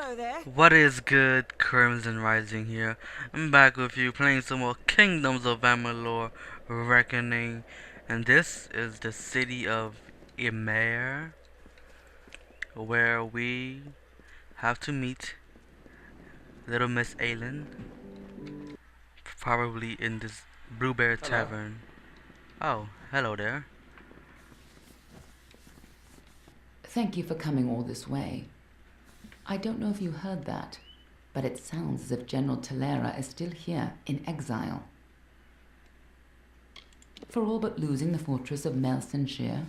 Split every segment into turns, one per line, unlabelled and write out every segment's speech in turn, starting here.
Hello there.
What is good? Crimson Rising here. I'm back with you playing some more Kingdoms of Amalur Reckoning. And this is the city of Imer, where we have to meet Little Miss Aylin, probably in this Blueberry
Hello.
Tavern. Oh, hello there.
Thank you for coming all this way. I don't know if you heard that, but it sounds as if General Talera is still here in exile. For all but losing the fortress of Melsenshire,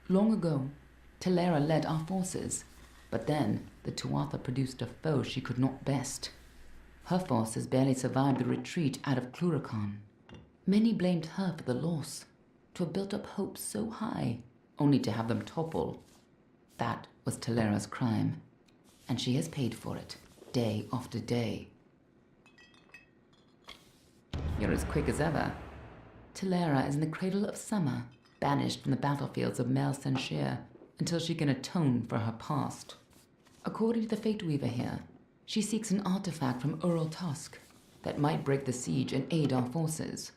long ago, Talera led our forces, but then the Tuatha produced a foe she could not best. Her forces barely survived the retreat out of Cluracan. Many blamed her for the loss, to have built up hopes so high, only to have them topple. That was Talera's crime, and she has paid for it, day after day. You're as quick as ever. Talera is in the cradle of summer, banished from the battlefields of Melsenshire until she can atone for her past. According to the Fate Weaver here, she seeks an artifact from Ural Tusk that might break the siege and aid our forces.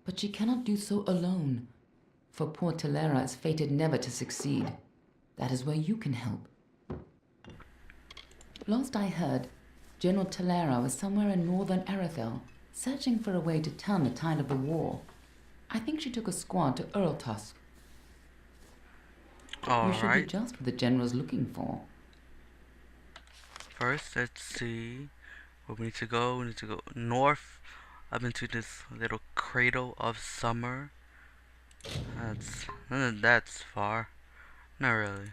But she cannot do so alone, for poor Talera is fated never to succeed. That is where you can help. Last I heard, General Talera was somewhere in northern Arethel, searching for a way to turn the tide of the war. I think she took a squad to Urltusk. You should be
Alright,
just what the general's looking for.
first let's see where we need to go. We need to go north up into this little cradle of summer. That's far. Not really.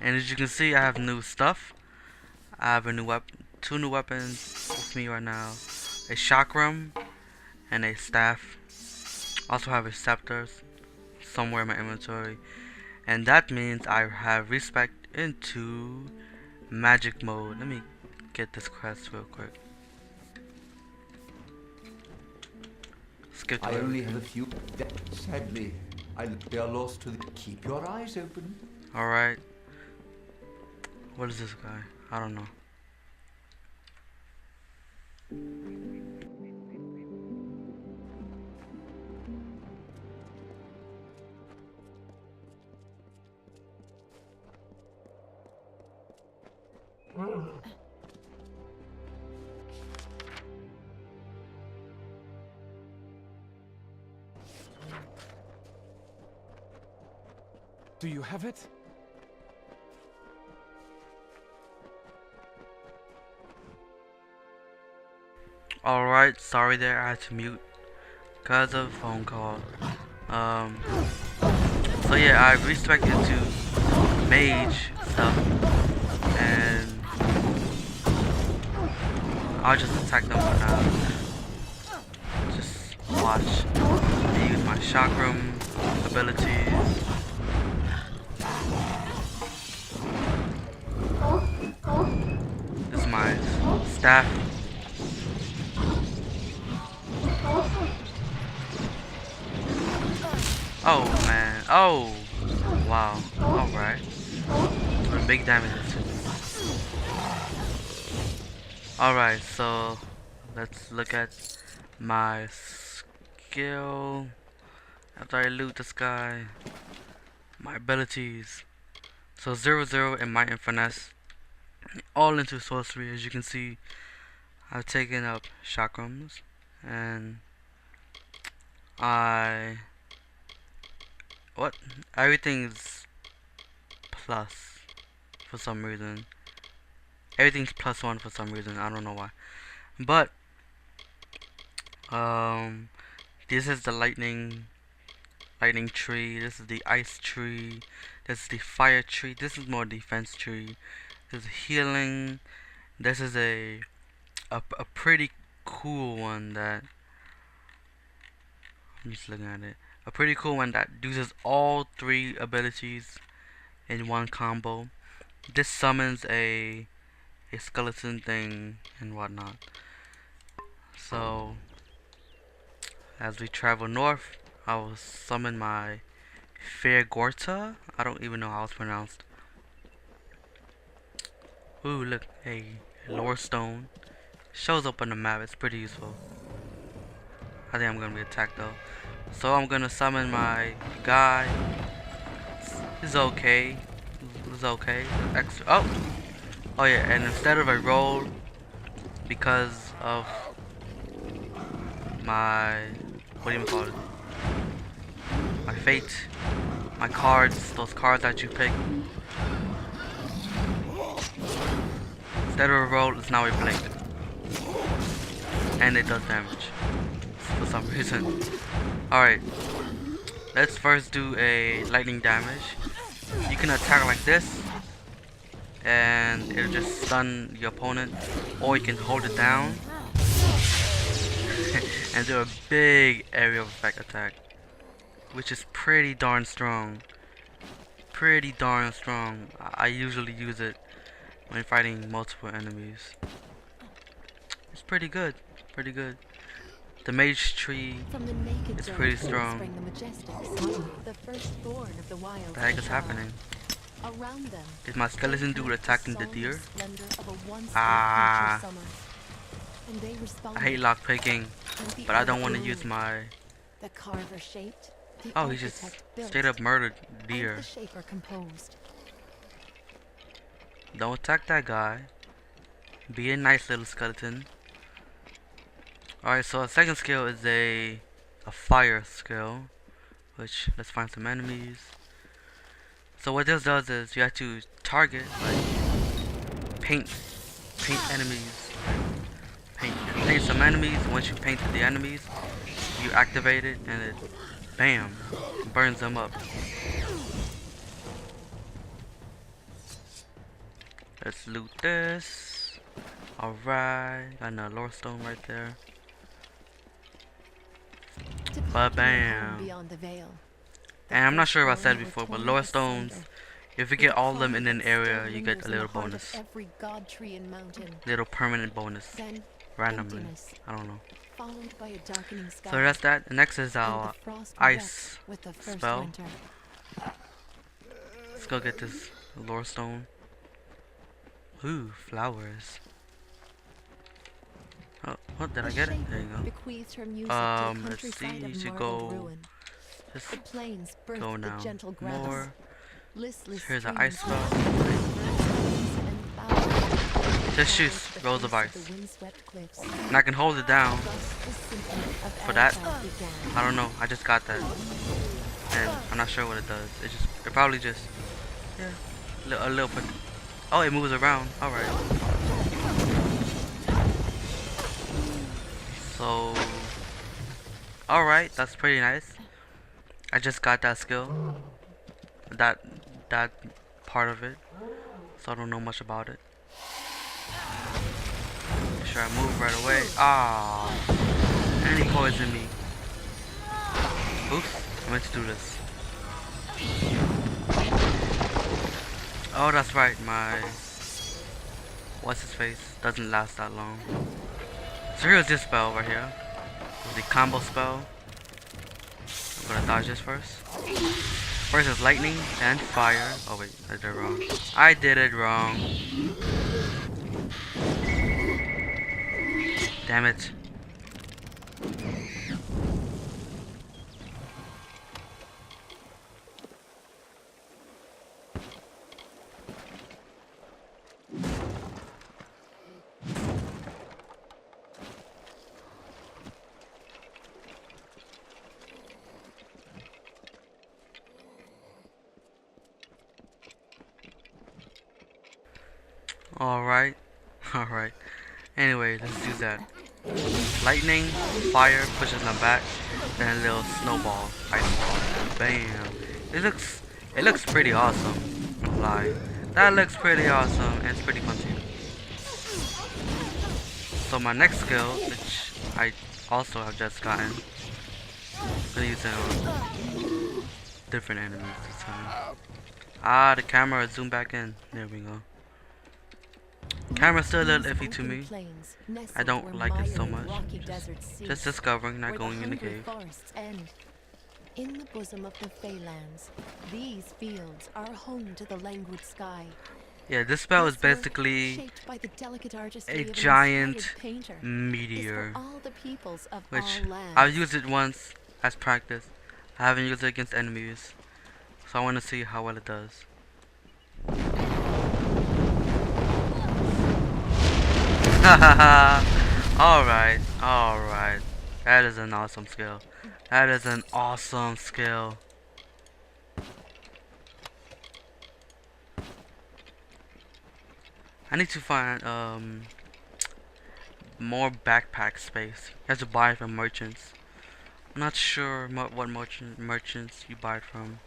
And as you can see, I have new stuff. I have a new two new weapons with me right now: a chakram and a staff. Also have a scepter somewhere in my inventory, and that means I have Respec into magic mode. Let me get this quest real quick. Skip to
I only have a
everything.
few. Sadly, they are lost to the. Keep your eyes open.
Alright. What is this guy? I don't know.
Do you have it?
Alright, sorry there, I had to mute because of a phone call. Um, so yeah, I respec into Mage stuff, and I'll just attack them for now. Just watch. I use my chakram abilities. This is my staff. Oh man, oh wow, alright. Doing big damage to me. Alright, so let's look at my skill. After I loot this guy, my abilities. So 0-0 in Might and Finesse, all into sorcery. As you can see, I've taken up chakrams, and I what? Everything's plus for some reason. Everything's +1 for some reason. I don't know why. But this is the lightning tree. This is the ice tree. This is the fire tree. This is more defense tree. This is healing. This is a pretty cool one that I'm just looking at it. A pretty cool one that uses all three abilities in one combo. This summons a skeleton thing and whatnot. So as we travel north, I will summon my Fair Gorta. I don't even know how it's pronounced. Ooh, look, a lore stone. Shows up on the map, it's pretty useful. I think I'm gonna be attacked though. So I'm gonna summon my guy. He's okay. He's okay. Extra. Oh yeah, and instead of a roll, because of my, what do you call it? My fate, my cards, those cards that you pick. Instead of a roll, it's now a blink. And it does damage. For some reason. Alright. Let's first do a lightning damage. You can attack like this. And it'll just stun your opponent. Or you can hold it down. And do a big area of effect attack. Which is pretty darn strong. Pretty darn strong. I usually use it when fighting multiple enemies. It's pretty good. Pretty good. The mage tree is pretty strong.
The first thorn of the wild.
What the heck is happening?
Around them,
Is my skeleton dude attacking the deer?
Ah.
I hate lockpicking, but I don't want to use my...
The carver shaped, the
Oh, he just
architect built,
straight up murdered
and
deer.
the shaper composed.
Don't attack that guy. Be a nice little skeleton. Alright, so a second skill is a fire skill. Which, let's find some enemies. So what this does is you have to target, like, paint enemies. Paint some enemies. Once you painted the enemies, you activate it and it, bam, burns them up. Let's loot this. Alright, got another lore stone right there. Ba-bam.
Beyond the veil.
And I'm not sure if I said it before, but lore stones, if you get all of them in an area, you get a little bonus.
Every god tree and mountain.
Little permanent bonus.
Then
Randomly.
emptiness,
I don't know.
followed by a darkening sky.
So that's that. Next is
and
our
the frost
ice
wept with the first
spell.
winter.
Let's go get this lore stone. Ooh, flowers. Oh, what did I get it? There you go.
Bequeathed her music to a
Let's see,
countryside
you
of
should
marbled
go
ruin.
just
The plains birthed
go
the
now.
gentle grass.
More.
Listless
Here's an
streams
ice spell.
and bowers
Just shoot
the
rolls
face
of ice.
the windswept cliffs.
And I can hold it down.
Thus the symphony of
For that?
Elfab began.
I don't know. I just got that. And I'm not sure what it does. It probably just, yeah, a little bit. Oh, it moves around. Alright. So, alright, that's pretty nice. I just got that skill. That part of it. So I don't know much about it. Make sure I move right away. Ah, and he poisoned me. Oops, I meant to do this. Oh, that's right, my what's his face doesn't last that long. So here's this spell right here. The combo spell. I'm gonna dodge this first. First is lightning, then fire. Oh wait, I did it wrong. I did it wrong. Damn it. Alright. Alright. Anyway, let's do that. Lightning, fire pushes them back, then a little snowball, ice ball. Bam. It looks pretty awesome. I'm not lying. That looks pretty awesome and it's pretty fun too. So my next skill, which I also have just gotten, I'm gonna use it on different enemies this time. Ah, the camera zoomed back in. There we go. Camera's still a little iffy to me. I don't like it so much. Just discovering, not going in the cave.
In the bosom of the Feylands, these fields are home to the languid sky,
Yeah, this spell is
This work,
basically
shaped by the delicate artistry
a
of an
giant
inspired painter, is
meteor,
for all the peoples of
which
all lands.
I've used it once as practice. I haven't used it against enemies, so I want to see how well it does. Alright, alright. That is an awesome skill. That is an awesome skill. I need to find more backpack space. You have to buy it from merchants. I'm not sure what merchants you buy it from.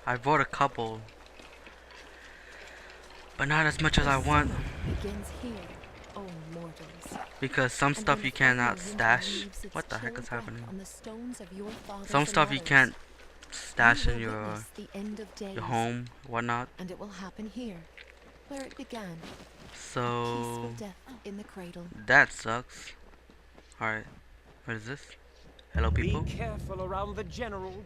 I bought a couple, but not as much as I want,
Begins here, O mortals.
because some
And
stuff
when
you
final
cannot
winter
stash.
leaves its
What the heck
chill
is
breath
happening?
on the stones of your fathers
Some
and
stuff you
mothers,
can't stash
you
in
will
your
witness the end of days,
home, whatnot.
and it will happen here, where it began.
So
Peaceful death in the cradle.
that sucks. Alright, what is this? Hello, people.
Be careful around the general.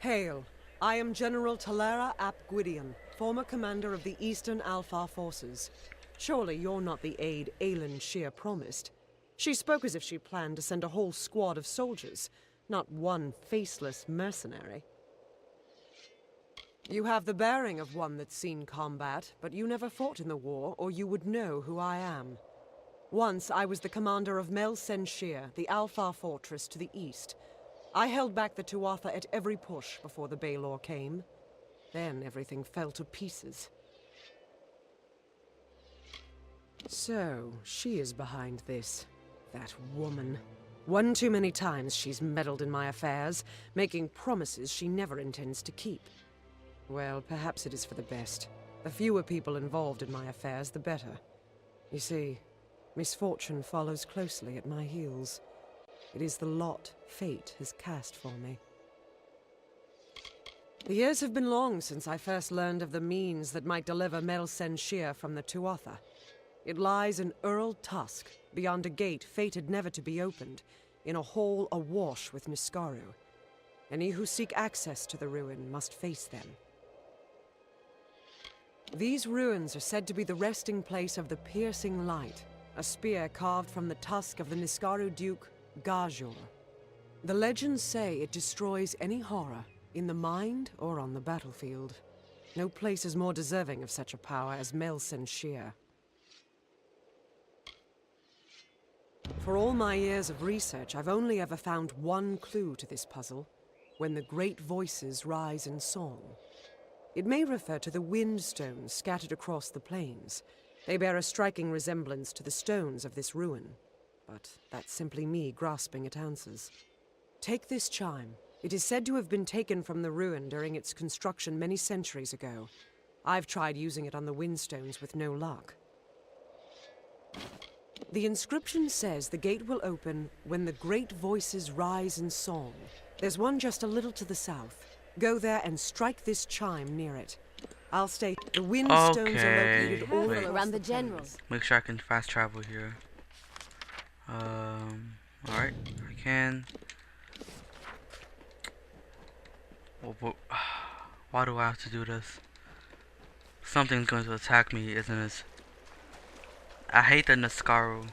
Hail. I am General Talera ap Gwydion, former commander of the Eastern Alpha Forces. Surely you're not the aide Aelin Shear promised. She spoke as if she planned to send a whole squad of soldiers, not one faceless mercenary. You have the bearing of one that's seen combat, but you never fought in the war, or you would know who I am. Once I was the commander of Mel Shear, the Alpha Fortress to the east. I held back the Tuatha at every push before the Baelor came. Then everything fell to pieces. So, she is behind this. That woman. One too many times she's meddled in my affairs, making promises she never intends to keep. Well, perhaps it is for the best. The fewer people involved in my affairs, the better. You see, misfortune follows closely at my heels. It is the lot fate has cast for me. The years have been long since I first learned of the means that might deliver Mel Shear from the Tuatha. It lies in Earl Tusk, beyond a gate fated never to be opened, in a hall awash with Niskaru. Any who seek access to the ruin must face them. These ruins are said to be the resting place of the Piercing Light, a spear carved from the tusk of the Niskaru Duke, Gajor. The legends say it destroys any horror, in the mind or on the battlefield. No place is more deserving of such a power as Mel Shear. For all my years of research, I've only ever found one clue to this puzzle: when the great voices rise in song. It may refer to the wind stones scattered across the plains. They bear a striking resemblance to the stones of this ruin. But that's simply me grasping at answers. Take this chime. It is said to have been taken from the ruin during its construction many centuries ago. I've tried using it on the windstones with no luck. The inscription says the gate will open when the great voices rise in song. There's one just a little to the south. Go there and strike this chime near it. I'll state the wind stones are located all
Wait.
across
Around the
plains.
generals.
Make sure I can fast travel here. Alright, I can. Why do I have to do this? Something's going to attack me, isn't it? I hate the Niskaru.